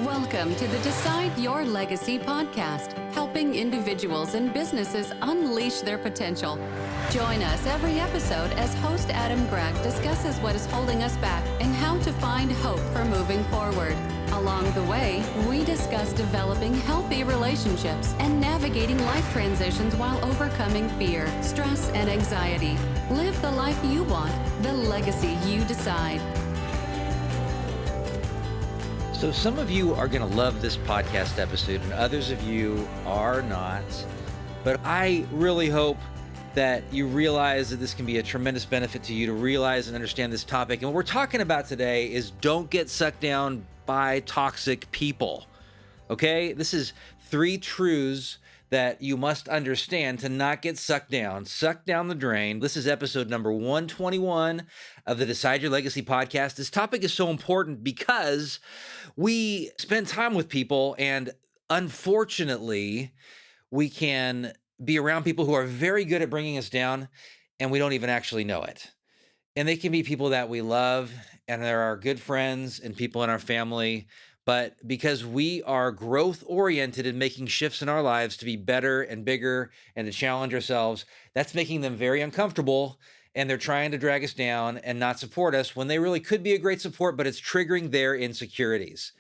Welcome to the Decide Your Legacy podcast, helping individuals and businesses unleash their potential. Join us every episode as host Adam Gragg discusses what is holding us back and how to find hope for moving forward. Along the way, we discuss developing healthy relationships and navigating life transitions while overcoming fear, stress, and anxiety. Live the life you want, the legacy you decide. So some of you are going to love this podcast episode and others of you are not. But I really hope that you realize that this can be a tremendous benefit to you to realize and understand this topic. And what we're talking about today is don't get sucked down by toxic people. Okay? This is 3 truths that you must understand to not get sucked down the drain. This is episode number 121 of the Decide Your Legacy podcast. This topic is so important because we spend time with people, and unfortunately, we can be around people who are very good at bringing us down, and we don't even actually know it. And they can be people that we love, and they're our good friends and people in our family. But because we are growth-oriented and making shifts in our lives to be better and bigger and to challenge ourselves, that's making them very uncomfortable, and they're trying to drag us down and not support us when they really could be a great support, but it's triggering their insecurities.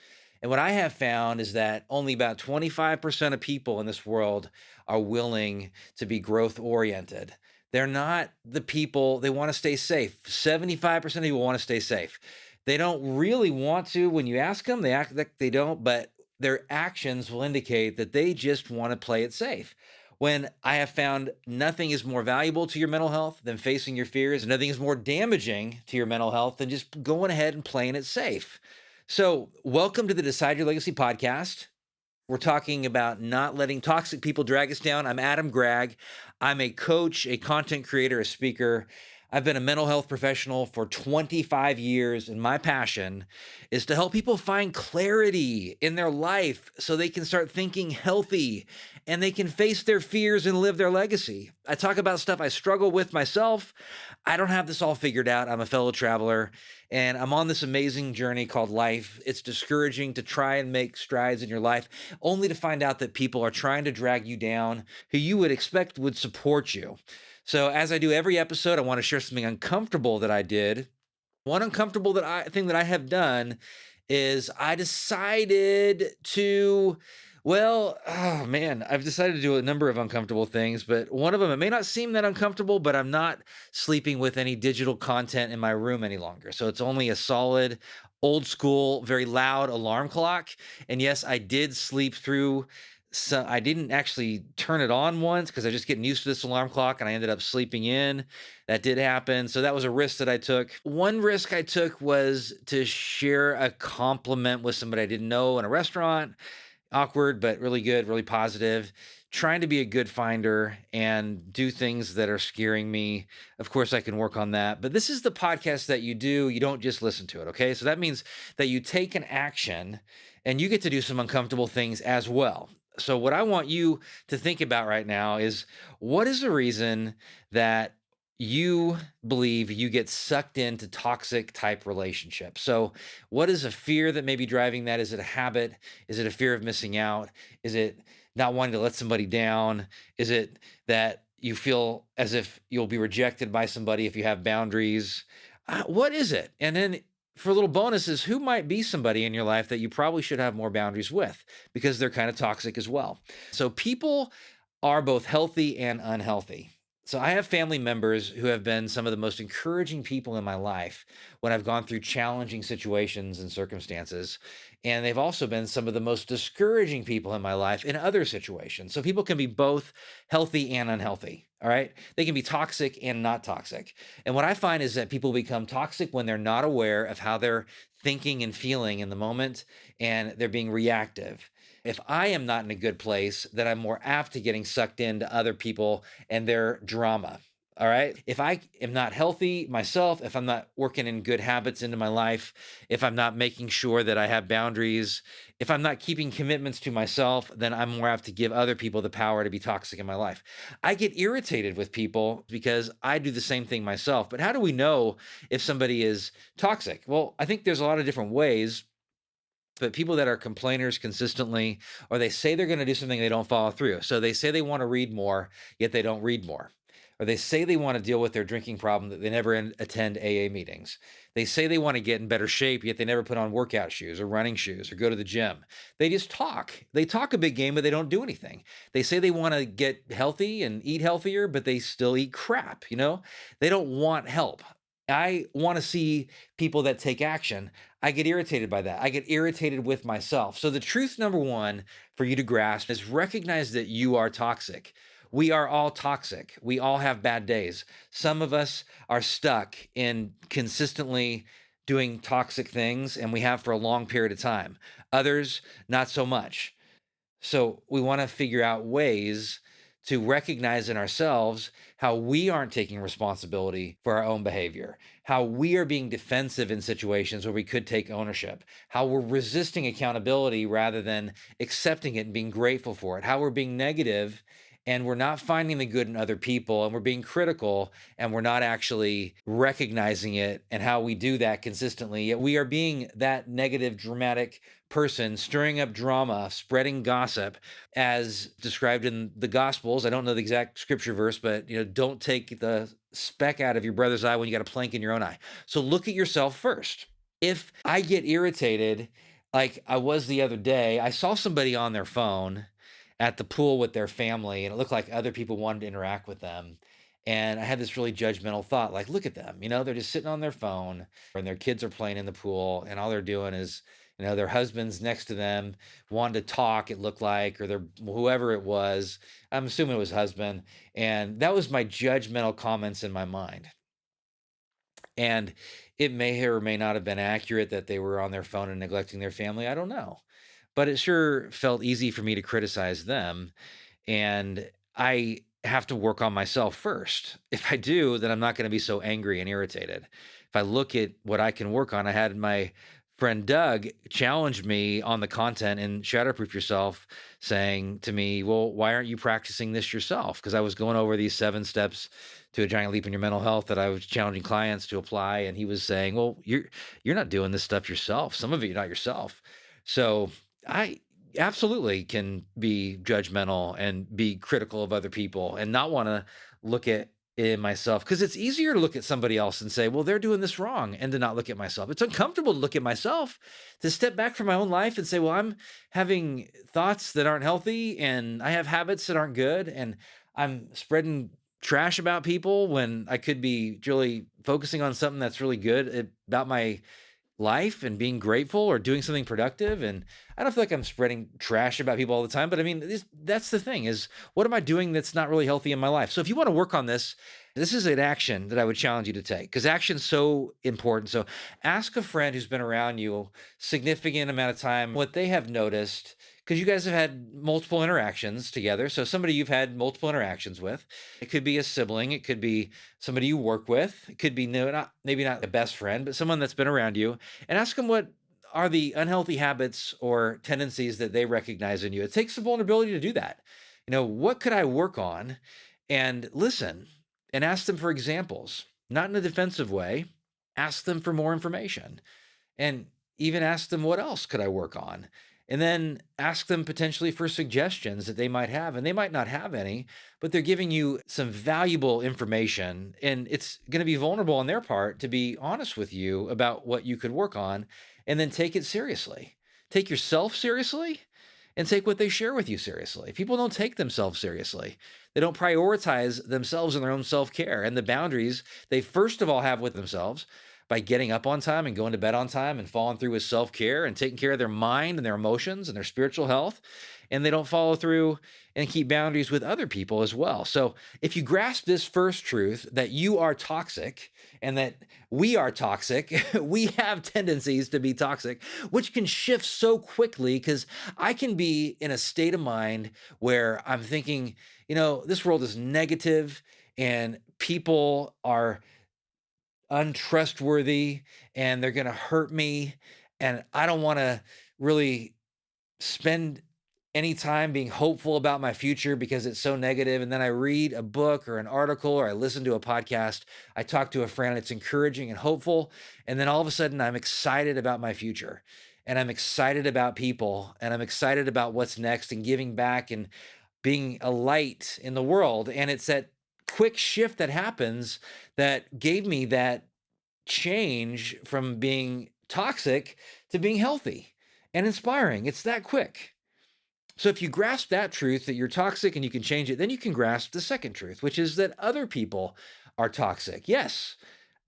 And what I have found is that only about 25% of people in this world are willing to be growth-oriented. They're not the people, they want to stay safe. 75% of people want to stay safe. They don't really want to. When you ask them, they act like they don't, but their actions will indicate that they just want to play it safe. When I have found nothing is more valuable to your mental health than facing your fears, and nothing is more damaging to your mental health than just going ahead and playing it safe. So welcome to the Decide Your Legacy podcast. We're talking about not letting toxic people drag us down. I'm Adam Gragg. I'm a coach, a content creator, a speaker. I've been a mental health professional for 25 years, and my passion is to help people find clarity in their life so they can start thinking healthy and they can face their fears and live their legacy. I talk about stuff I struggle with myself. I don't have this all figured out. I'm a fellow traveler, and I'm on this amazing journey called life. It's discouraging to try and make strides in your life, only to find out that people are trying to drag you down who you would expect would support you. So as I do every episode, I want to share something uncomfortable that I did. One uncomfortable thing that I have done is I decided to, I've decided to do a number of uncomfortable things, but one of them, it may not seem that uncomfortable, but I'm not sleeping with any digital content in my room any longer. So it's only a solid, old school, very loud alarm clock. And yes, I did sleep through. So I didn't actually turn it on once because I was just getting used to this alarm clock and I ended up sleeping in. That did happen. So that was a risk that I took. One risk I took was to share a compliment with somebody I didn't know in a restaurant. Awkward, but really good, really positive. Trying to be a good finder and do things that are scaring me. Of course, I can work on that. But this is the podcast that you do. You don't just listen to it, okay? So that means that you take an action and you get to do some uncomfortable things as well. So what I want you to think about right now is, what is the reason that you believe you get sucked into toxic type relationships? So what is a fear that may be driving that? Is it a habit? Is it a fear of missing out? Is it not wanting to let somebody down? Is it that you feel as if you'll be rejected by somebody if you have boundaries? What is it? And then for a little bonuses, who might be somebody in your life that you probably should have more boundaries with because they're kind of toxic as well. So people are both healthy and unhealthy. So I have family members who have been some of the most encouraging people in my life when I've gone through challenging situations and circumstances. And they've also been some of the most discouraging people in my life in other situations. So people can be both healthy and unhealthy. All right. They can be toxic and not toxic. And what I find is that people become toxic when they're not aware of how they're thinking and feeling in the moment, and they're being reactive. If I am not in a good place, then I'm more apt to getting sucked into other people and their drama. All right. If I am not healthy myself, if I'm not working in good habits into my life, if I'm not making sure that I have boundaries, if I'm not keeping commitments to myself, then I'm more apt to give other people the power to be toxic in my life. I get irritated with people because I do the same thing myself. But how do we know if somebody is toxic? Well, I think there's a lot of different ways. but people that are complainers consistently, or they say they're going to do something, they don't follow through. So they say they want to read more, yet they don't read more. Or they say they want to deal with their drinking problem, that they never attend AA meetings. They say they want to get in better shape, yet they never put on workout shoes or running shoes or go to the gym. They just talk. They talk a big game, but they don't do anything. They say they want to get healthy and eat healthier, but they still eat crap, They don't want help. I want to see people that take action. I get irritated by that. I get irritated with myself. So the truth number one for you to grasp is recognize that you are toxic. We are all toxic. We all have bad days. Some of us are stuck in consistently doing toxic things, and we have for a long period of time. Others, not so much. So we want to figure out ways to recognize in ourselves how we aren't taking responsibility for our own behavior, how we are being defensive in situations where we could take ownership, how we're resisting accountability rather than accepting it and being grateful for it, how we're being negative and we're not finding the good in other people, and we're being critical and we're not actually recognizing it, and how we do that consistently. Yet we are being that negative, dramatic person, stirring up drama, spreading gossip, as described in the Gospels. I don't know the exact scripture verse, but don't take the speck out of your brother's eye when you got a plank in your own eye. So look at yourself first. If I get irritated, like I was the other day, I saw somebody on their phone at the pool with their family, and it looked like other people wanted to interact with them. And I had this really judgmental thought, like, look at them, they're just sitting on their phone, and their kids are playing in the pool, and all they're doing is, their husband's next to them, wanted to talk, it looked like, or their whoever it was. I'm assuming it was husband. And that was my judgmental comments in my mind. And it may or may not have been accurate that they were on their phone and neglecting their family. I don't know. But it sure felt easy for me to criticize them. And I have to work on myself first. If I do, then I'm not going to be so angry and irritated. If I look at what I can work on, I had my friend Doug challenge me on the content in Shatterproof Yourself, saying to me, well, why aren't you practicing this yourself? Because I was going over these 7 steps to a giant leap in your mental health that I was challenging clients to apply. And he was saying, well, you're not doing this stuff yourself. Some of it, you're not yourself. So I absolutely can be judgmental and be critical of other people and not want to look at it myself, because it's easier to look at somebody else and say, well, they're doing this wrong, and to not look at myself. It's uncomfortable to look at myself, to step back from my own life and say, well, I'm having thoughts that aren't healthy, and I have habits that aren't good, and I'm spreading trash about people when I could be really focusing on something that's really good about my life and being grateful or doing something productive. And I don't feel like I'm spreading trash about people all the time, but I mean, that's the thing, is what am I doing that's not really healthy in my life? So if you want to work on this is an action that I would challenge you to take, because action's so important. So ask a friend who's been around you significant amount of time what they have noticed, because you guys have had multiple interactions together. So somebody you've had multiple interactions with. It could be a sibling. It could be somebody you work with. It could be maybe not a best friend, but someone that's been around you. And ask them what are the unhealthy habits or tendencies that they recognize in you. It takes some vulnerability to do that. What could I work on? And listen and ask them for examples, not in a defensive way. Ask them for more information, and even ask them, what else could I work on? And then ask them potentially for suggestions that they might have. And they might not have any, but they're giving you some valuable information. And it's going to be vulnerable on their part to be honest with you about what you could work on, and then take it seriously. Take yourself seriously, and take what they share with you seriously. People don't take themselves seriously. They don't prioritize themselves and their own self-care and the boundaries they first of all have with themselves, by getting up on time and going to bed on time and following through with self-care and taking care of their mind and their emotions and their spiritual health. And they don't follow through and keep boundaries with other people as well. So if you grasp this first truth, that you are toxic and that we are toxic, we have tendencies to be toxic, which can shift so quickly, because I can be in a state of mind where I'm thinking, this world is negative and people are untrustworthy and they're going to hurt me, and I don't want to really spend any time being hopeful about my future because it's so negative. And then I read a book or an article, or I listen to a podcast, I talk to a friend, it's encouraging and hopeful, and then all of a sudden I'm excited about my future. and I'm excited about people, and I'm excited about what's next and giving back and being a light in the world. And it's that quick shift that happens that gave me that change from being toxic to being healthy and inspiring. It's that quick. So if you grasp that truth that you're toxic and you can change it, then you can grasp the second truth, which is that other people are toxic. Yes,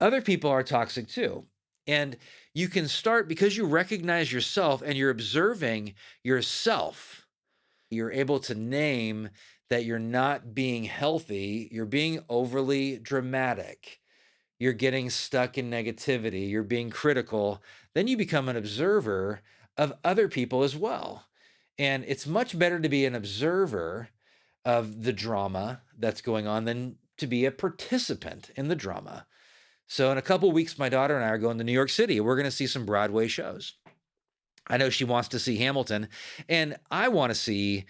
other people are toxic too. And you can start because you recognize yourself and you're observing yourself. You're able to name that you're not being healthy, you're being overly dramatic. You're getting stuck in negativity, you're being critical, then you become an observer of other people as well. And it's much better to be an observer of the drama that's going on than to be a participant in the drama. So, in a couple of weeks, my daughter and I are going to New York City. We're going to see some Broadway shows. I know she wants to see Hamilton, and I want to see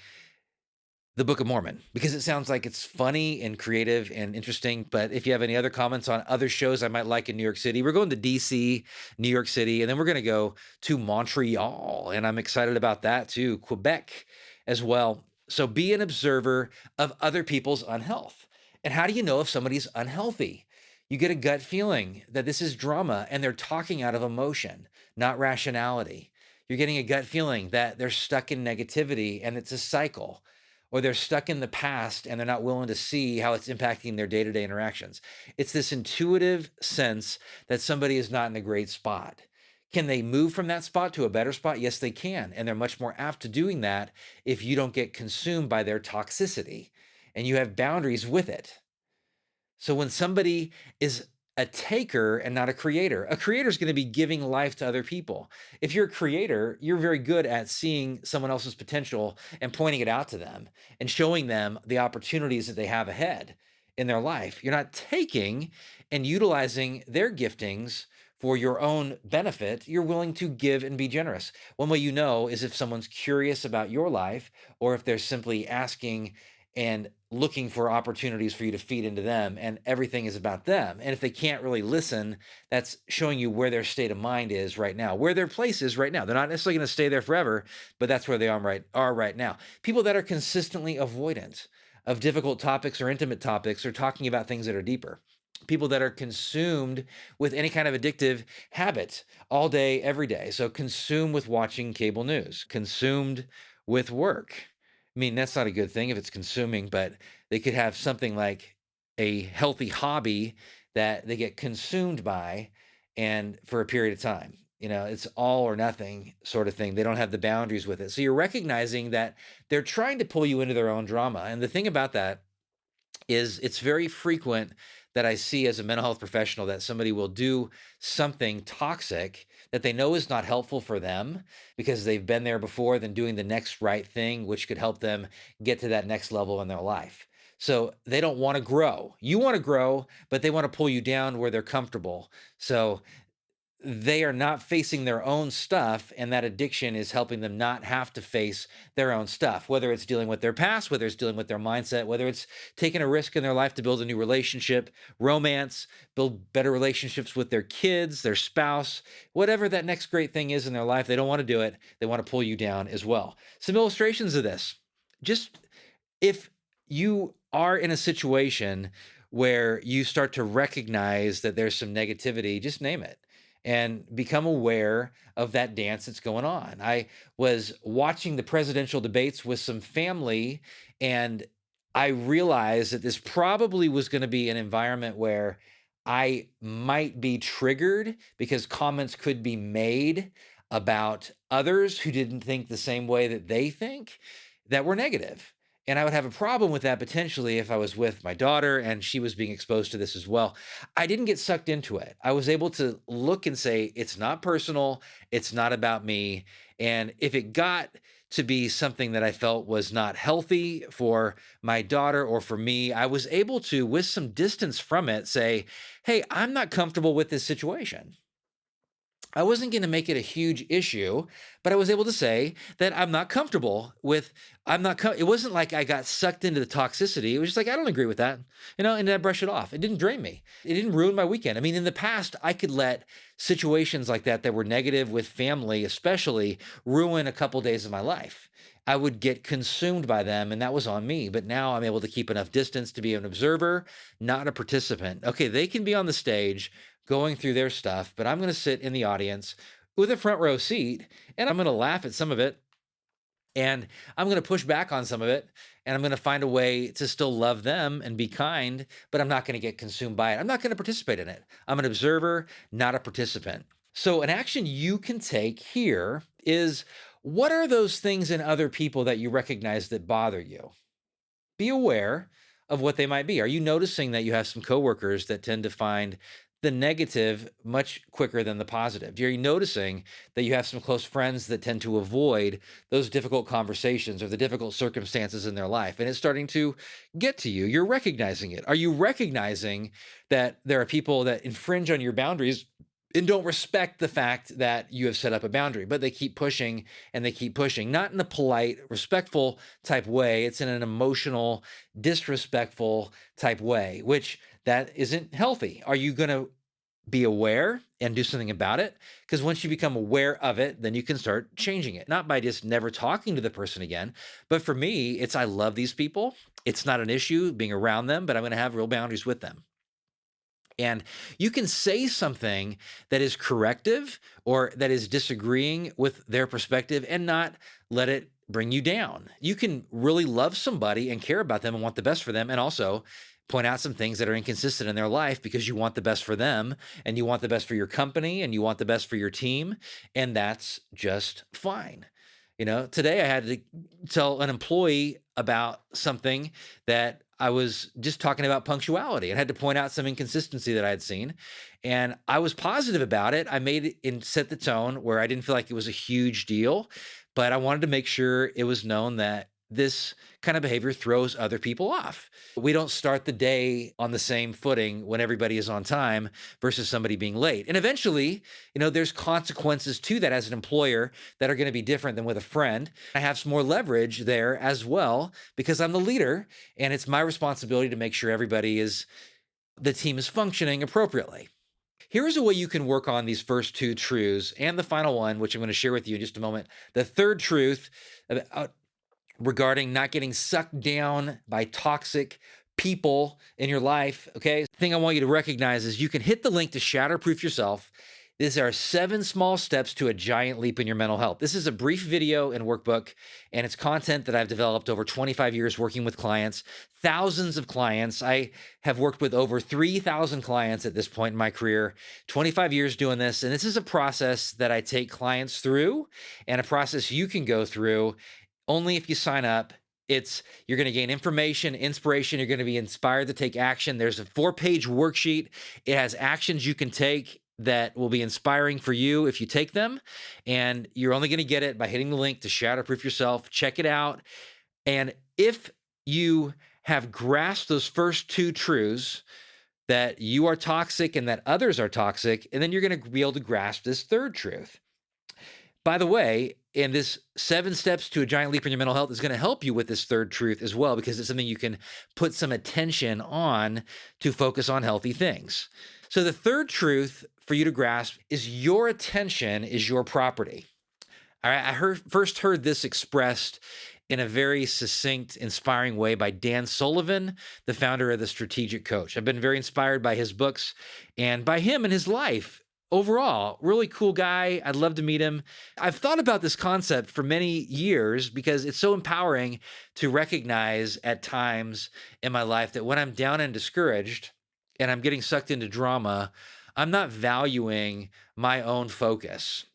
the Book of Mormon because it sounds like it's funny and creative and interesting. But if you have any other comments on other shows I might like in New York City, we're going to DC, New York City, and then we're going to go to Montreal. And I'm excited about that too, Quebec as well. So be an observer of other people's unhealth. And how do you know if somebody's unhealthy? You get a gut feeling that this is drama and they're talking out of emotion, not rationality. You're getting a gut feeling that they're stuck in negativity and it's a cycle, or they're stuck in the past and they're not willing to see how it's impacting their day-to-day interactions. It's this intuitive sense that somebody is not in a great spot. Can they move from that spot to a better spot? Yes, they can. And they're much more apt to doing that if you don't get consumed by their toxicity and you have boundaries with it. So when somebody is a taker and not a creator is going to be giving life to other people. If you're a creator, you're very good at seeing someone else's potential and pointing it out to them and showing them the opportunities that they have ahead in their life. You're not taking and utilizing their giftings for your own benefit. You're willing to give and be generous. One way you know is if someone's curious about your life or if they're simply asking and looking for opportunities for you to feed into them, and everything is about them. And if they can't really listen, that's showing you where their state of mind is right now, where their place is right now. They're not necessarily going to stay there forever, but that's where they are right now. People that are consistently avoidant of difficult topics or intimate topics or talking about things that are deeper. People that are consumed with any kind of addictive habit all day, every day. So consumed with watching cable news, consumed with work. I mean, that's not a good thing if it's consuming, but they could have something like a healthy hobby that they get consumed by and for a period of time. You know, it's all or nothing sort of thing. They don't have the boundaries with it. So you're recognizing that they're trying to pull you into their own drama. And the thing about that is it's very frequent that I see as a mental health professional that somebody will do something toxic that they know is not helpful for them because they've been there before, than doing the next right thing, which could help them get to that next level in their life. So they don't want to grow. You want to grow, but they want to pull you down where they're comfortable. So they are not facing their own stuff, and that addiction is helping them not have to face their own stuff, whether it's dealing with their past, whether it's dealing with their mindset, whether it's taking a risk in their life to build a new relationship, romance, build better relationships with their kids, their spouse, whatever that next great thing is in their life. They don't want to do it. They want to pull you down as well. Some illustrations of this. Just if you are in a situation where you start to recognize that there's some negativity, just name it and become aware of that dance that's going on. I was watching the presidential debates with some family, and I realized that this probably was going to be an environment where I might be triggered because comments could be made about others who didn't think the same way that they think, that were negative. And I would have a problem with that potentially if I was with my daughter and she was being exposed to this as well. I didn't get sucked into it. I was able to look and say, it's not personal. It's not about me. And if it got to be something that I felt was not healthy for my daughter or for me, I was able to, with some distance from it, say, hey, I'm not comfortable with this situation. I wasn't going to make it a huge issue, but I was able to say that I'm not comfortable with, it wasn't like I got sucked into the toxicity. It was just like, I don't agree with that, and I brush it off. It didn't drain me. It didn't ruin my weekend. I mean, in the past, I could let situations like that were negative with family, especially, ruin a couple days of my life. I would get consumed by them, and that was on me. But now I'm able to keep enough distance to be an observer, not a participant. Okay, they can be on the stage going through their stuff, but I'm going to sit in the audience with a front row seat, and I'm going to laugh at some of it, and I'm going to push back on some of it, and I'm going to find a way to still love them and be kind, but I'm not going to get consumed by it. I'm not going to participate in it. I'm an observer, not a participant. So an action you can take here is, what are those things in other people that you recognize that bother you? Be aware of what they might be. Are you noticing that you have some coworkers that tend to find the negative much quicker than the positive? Are you noticing that you have some close friends that tend to avoid those difficult conversations or the difficult circumstances in their life, and it's starting to get to you? You're recognizing it. Are you recognizing that there are people that infringe on your boundaries and don't respect the fact that you have set up a boundary, but they keep pushing and they keep pushing, not in a polite, respectful type way. It's in an emotional, disrespectful type way, which that isn't healthy. Are you going to be aware and do something about it? Because once you become aware of it, then you can start changing it, not by just never talking to the person again. But for me, it's, I love these people. It's not an issue being around them, but I'm going to have real boundaries with them. And you can say something that is corrective or that is disagreeing with their perspective and not let it bring you down. You can really love somebody and care about them and want the best for them, and also point out some things that are inconsistent in their life because you want the best for them and you want the best for your company and you want the best for your team. And that's just fine. Today I had to tell an employee about something that I was just talking about punctuality and had to point out some inconsistency that I had seen. And I was positive about it. I made it and set the tone where I didn't feel like it was a huge deal, but I wanted to make sure it was known that this kind of behavior throws other people off. We don't start the day on the same footing when everybody is on time versus somebody being late. And eventually, there's consequences to that as an employer that are going to be different than with a friend. I have some more leverage there as well because I'm the leader, and it's my responsibility to make sure the team is functioning appropriately. Here's a way you can work on these first two truths and the final one, which I'm going to share with you in just a moment. The third truth regarding not getting sucked down by toxic people in your life. Okay. The thing I want you to recognize is you can hit the link to Shatterproof Yourself. These are 7 small steps to a giant leap in your mental health. This is a brief video and workbook, and it's content that I've developed over 25 years working with clients, thousands of clients. I have worked with over 3,000 clients at this point in my career, 25 years doing this. And this is a process that I take clients through, and a process you can go through only if you sign up. You're going to gain information, inspiration. You're going to be inspired to take action. There's a 4-page worksheet. It has actions you can take that will be inspiring for you if you take them. And you're only going to get it by hitting the link to Shatterproof Yourself. Check it out. And if you have grasped those first 2 truths, that you are toxic and that others are toxic, and then you're going to be able to grasp this third truth. By the way, and this 7 steps to a giant leap in your mental health is going to help you with this third truth as well, because it's something you can put some attention on to focus on healthy things. So the third truth for you to grasp is your attention is your property. All right, I first heard this expressed in a very succinct, inspiring way by Dan Sullivan, the founder of The Strategic Coach. I've been very inspired by his books and by him and his life. Overall, really cool guy. I'd love to meet him. I've thought about this concept for many years because it's so empowering to recognize at times in my life that when I'm down and discouraged and I'm getting sucked into drama, I'm not valuing my own focus.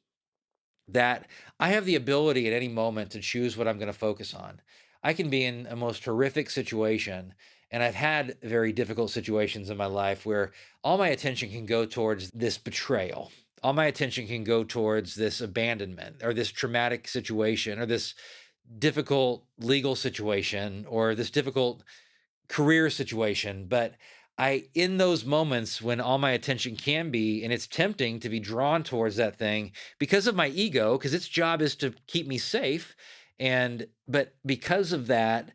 That I have the ability at any moment to choose what I'm going to focus on. I can be in a most horrific situation, and I've had very difficult situations in my life where all my attention can go towards this betrayal. All my attention can go towards this abandonment or this traumatic situation or this difficult legal situation or this difficult career situation. But in those moments when all my attention can be, and it's tempting to be drawn towards that thing because of my ego, because its job is to keep me safe. But because of that,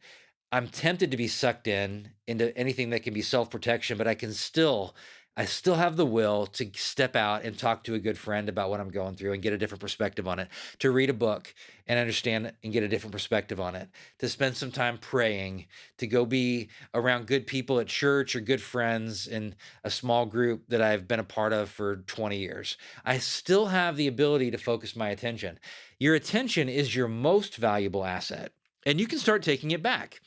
I'm tempted to be sucked into anything that can be self-protection, but I still have the will to step out and talk to a good friend about what I'm going through and get a different perspective on it, to read a book and understand and get a different perspective on it, to spend some time praying, to go be around good people at church or good friends in a small group that I've been a part of for 20 years. I still have the ability to focus my attention. Your attention is your most valuable asset, and you can start taking it back.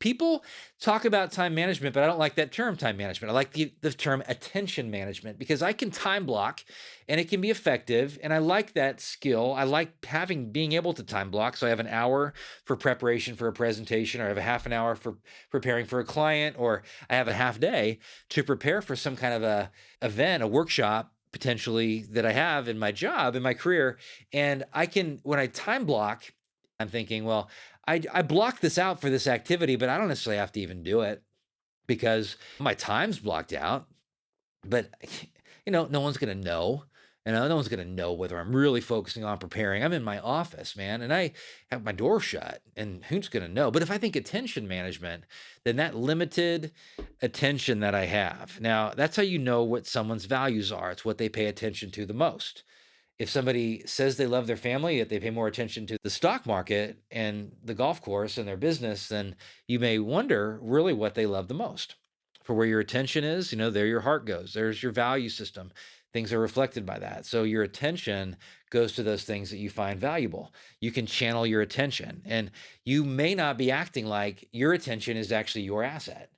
People talk about time management, but I don't like that term, time management. I like the term attention management, because I can time block and it can be effective. And I like that skill. I like being able to time block. So I have an hour for preparation for a presentation, or I have a half an hour for preparing for a client, or I have a half day to prepare for some kind of a event, a workshop potentially that I have in my job, in my career. And when I time block, I'm thinking, well, I blocked this out for this activity, but I don't necessarily have to even do it because my time's blocked out. But no one's gonna know. No one's gonna know whether I'm really focusing on preparing. I'm in my office, man, and I have my door shut, and who's gonna know? But if I think attention management, then that limited attention that I have. Now, that's how you know what someone's values are. It's what they pay attention to the most. If somebody says they love their family, yet they pay more attention to the stock market and the golf course and their business, then you may wonder really what they love the most. For where your attention is, there your heart goes. There's your value system. Things are reflected by that. So your attention goes to those things that you find valuable. You can channel your attention, and you may not be acting like your attention is actually your asset.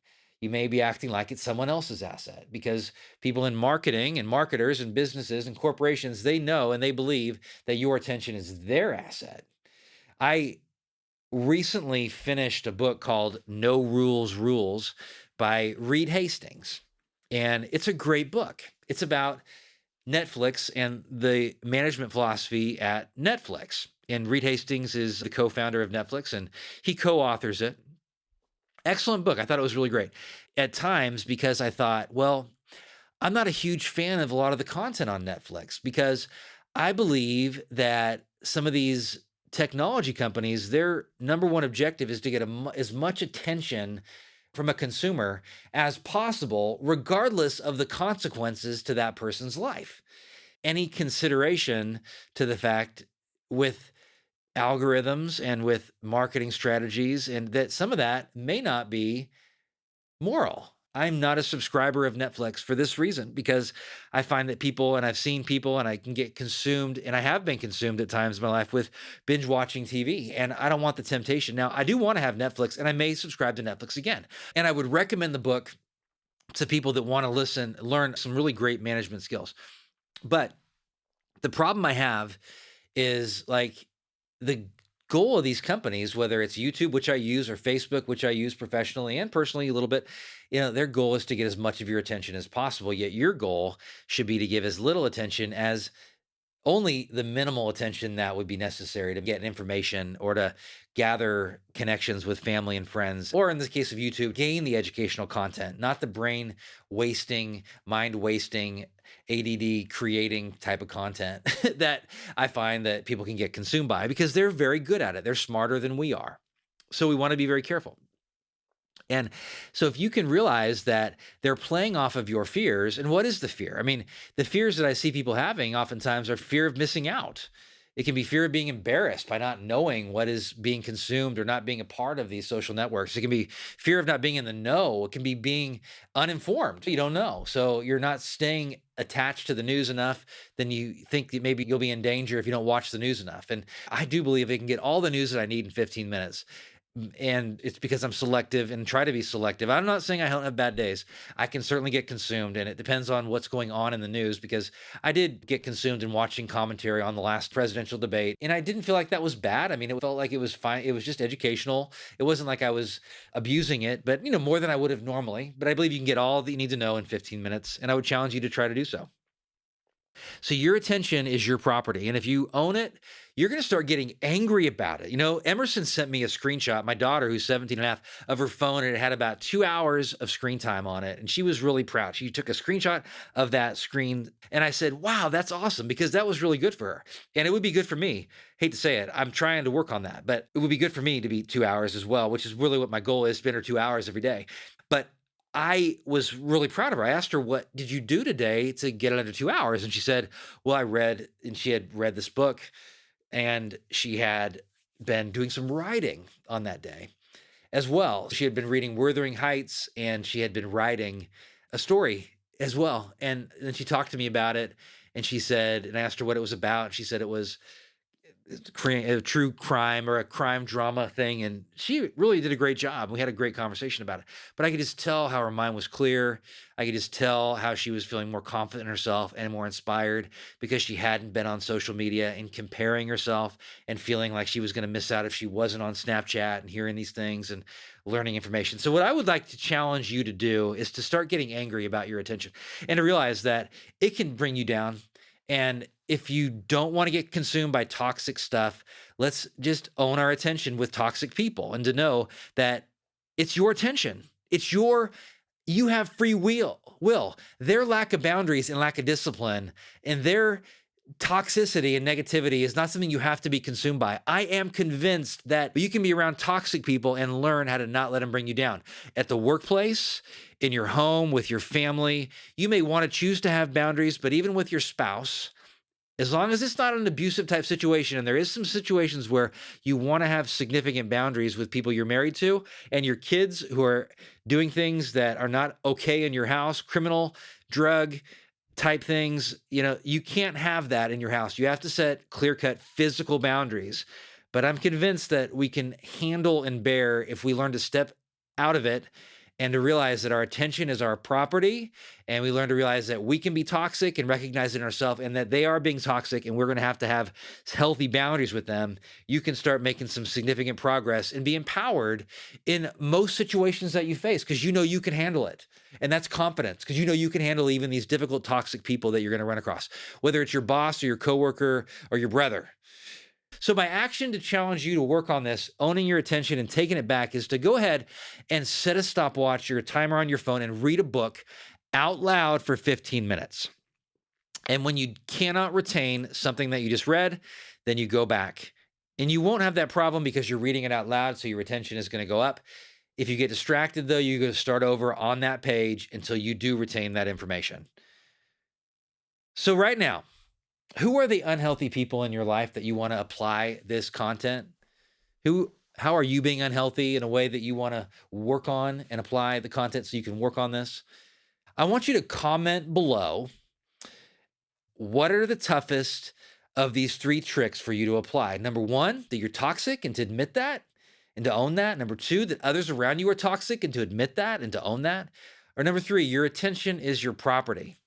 You may be acting like it's someone else's asset, because people in marketing and marketers and businesses and corporations, they know and they believe that your attention is their asset. I recently finished a book called No Rules Rules by Reed Hastings, and it's a great book. It's about Netflix and the management philosophy at Netflix. And Reed Hastings is the co-founder of Netflix, and he co-authors it. Excellent book. I thought it was really great at times, because I thought, well, I'm not a huge fan of a lot of the content on Netflix, because I believe that some of these technology companies, their number one objective is to get as much attention from a consumer as possible, regardless of the consequences to that person's life. Any consideration to the fact with algorithms and with marketing strategies, and that some of that may not be moral. I'm not a subscriber of Netflix for this reason, because I find that people, and I've seen people, and I can get consumed, and I have been consumed at times in my life with binge watching TV, and I don't want the temptation. Now, I do want to have Netflix, and I may subscribe to Netflix again. And I would recommend the book to people that want to learn some really great management skills. But the problem I have is, like, the goal of these companies, whether it's YouTube, which I use, or Facebook, which I use professionally and personally a little bit, their goal is to get as much of your attention as possible. Yet your goal should be to give as little attention as only the minimal attention that would be necessary to get information or to gather connections with family and friends, or in the case of YouTube, gain the educational content, not the brain wasting, mind wasting, ADD creating type of content that I find that people can get consumed by, because they're very good at it. They're smarter than we are. So we want to be very careful. And so if you can realize that they're playing off of your fears, and what is the fear? I mean, the fears that I see people having oftentimes are fear of missing out. It can be fear of being embarrassed by not knowing what is being consumed or not being a part of these social networks. It can be fear of not being in the know. It can be being uninformed. You don't know. So you're not staying attached to the news enough. Then you think that maybe you'll be in danger if you don't watch the news enough. And I do believe I can get all the news that I need in 15 minutes. And it's because I'm selective and try to be selective. I'm not saying I don't have bad days. I can certainly get consumed, and it depends on what's going on in the news, because I did get consumed in watching commentary on the last presidential debate, and I didn't feel like that was bad. I mean, it felt like it was fine. It was just educational. It wasn't like I was abusing it, but more than I would have normally. But I believe you can get all that you need to know in 15 minutes, and I would challenge you to try to do so. So your attention is your property. And if you own it, you're going to start getting angry about it. Emerson sent me a screenshot, my daughter, who's 17 and a half, of her phone, and it had about 2 hours of screen time on it. And she was really proud. She took a screenshot of that screen. And I said, wow, that's awesome, because that was really good for her. And it would be good for me. Hate to say it. I'm trying to work on that, but it would be good for me to be 2 hours as well, which is really what my goal is, spend her 2 hours every day. But I was really proud of her. I asked her, what did you do today to get it under 2 hours? And she said, well, she had read this book, and she had been doing some writing on that day as well. She had been reading Wuthering Heights, and she had been writing a story as well. And then she talked to me about it, and she said, and I asked her what it was about. She said it was a true crime or a crime drama thing. And she really did a great job. We had a great conversation about it, but I could just tell how her mind was clear. I could just tell how she was feeling more confident in herself and more inspired, because she hadn't been on social media and comparing herself and feeling like she was going to miss out if she wasn't on Snapchat and hearing these things and learning information. So what I would like to challenge you to do is to start getting angry about your attention, and to realize that it can bring you down. And if you don't want to get consumed by toxic stuff, let's just own our attention with toxic people, and to know that it's your attention. You have free will. Their lack of boundaries and lack of discipline and their toxicity and negativity is not something you have to be consumed by. I am convinced that you can be around toxic people and learn how to not let them bring you down. At the workplace, in your home, with your family, you may want to choose to have boundaries, but even with your spouse, as long as it's not an abusive type situation, and there is some situations where you want to have significant boundaries with people you're married to, and your kids who are doing things that are not okay in your house, criminal, drug type things, you can't have that in your house. You have to set clear-cut physical boundaries. But I'm convinced that we can handle and bear if we learn to step out of it, and to realize that our attention is our property, and we learn to realize that we can be toxic and recognize it in ourselves, and that they are being toxic, and we're going to have healthy boundaries with them. You can start making some significant progress and be empowered in most situations that you face, because you can handle it. And that's confidence, because you can handle even these difficult, toxic people that you're going to run across, whether it's your boss or your coworker or your brother. So my action to challenge you to work on this, owning your attention and taking it back, is to go ahead and set a stopwatch or a timer on your phone and read a book out loud for 15 minutes. And when you cannot retain something that you just read, then you go back. And you won't have that problem because you're reading it out loud, so your retention is going to go up. If you get distracted, though, you're going to start over on that page until you do retain that information. So right now, who are the unhealthy people in your life that you want to apply this content? How are you being unhealthy in a way that you want to work on and apply the content so you can work on this? I want you to comment below, what are the toughest of these 3 tricks for you to apply? Number 1, that you're toxic, and to admit that and to own that. Number 2, that others around you are toxic, and to admit that and to own that. Or number 3, your attention is your property.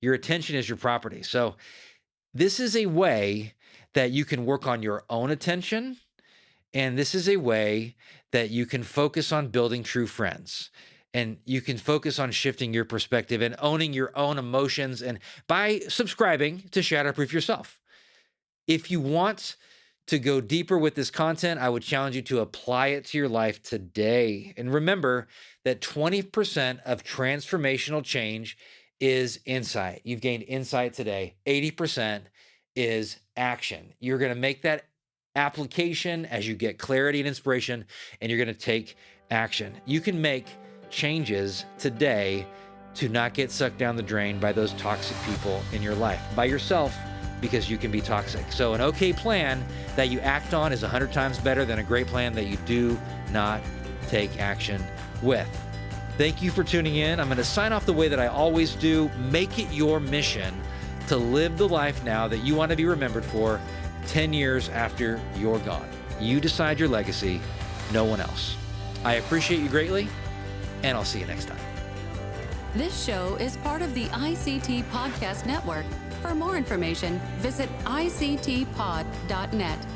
Your attention is your property. So this is a way that you can work on your own attention. And this is a way that you can focus on building true friends. And you can focus on shifting your perspective and owning your own emotions, and by subscribing to Shatterproof Yourself. If you want to go deeper with this content, I would challenge you to apply it to your life today. And remember that 20% of transformational change is insight. You've gained insight today. 80% is action. You're going to make that application as you get clarity and inspiration, and you're going to take action. You can make changes today to not get sucked down the drain by those toxic people in your life, by yourself, because you can be toxic. So an okay plan that you act on is 100 times better than a great plan that you do not take action with. Thank you for tuning in. I'm going to sign off the way that I always do. Make it your mission to live the life now that you want to be remembered for 10 years after you're gone. You decide your legacy, no one else. I appreciate you greatly, and I'll see you next time. This show is part of the ICT Podcast Network. For more information, visit ictpod.net.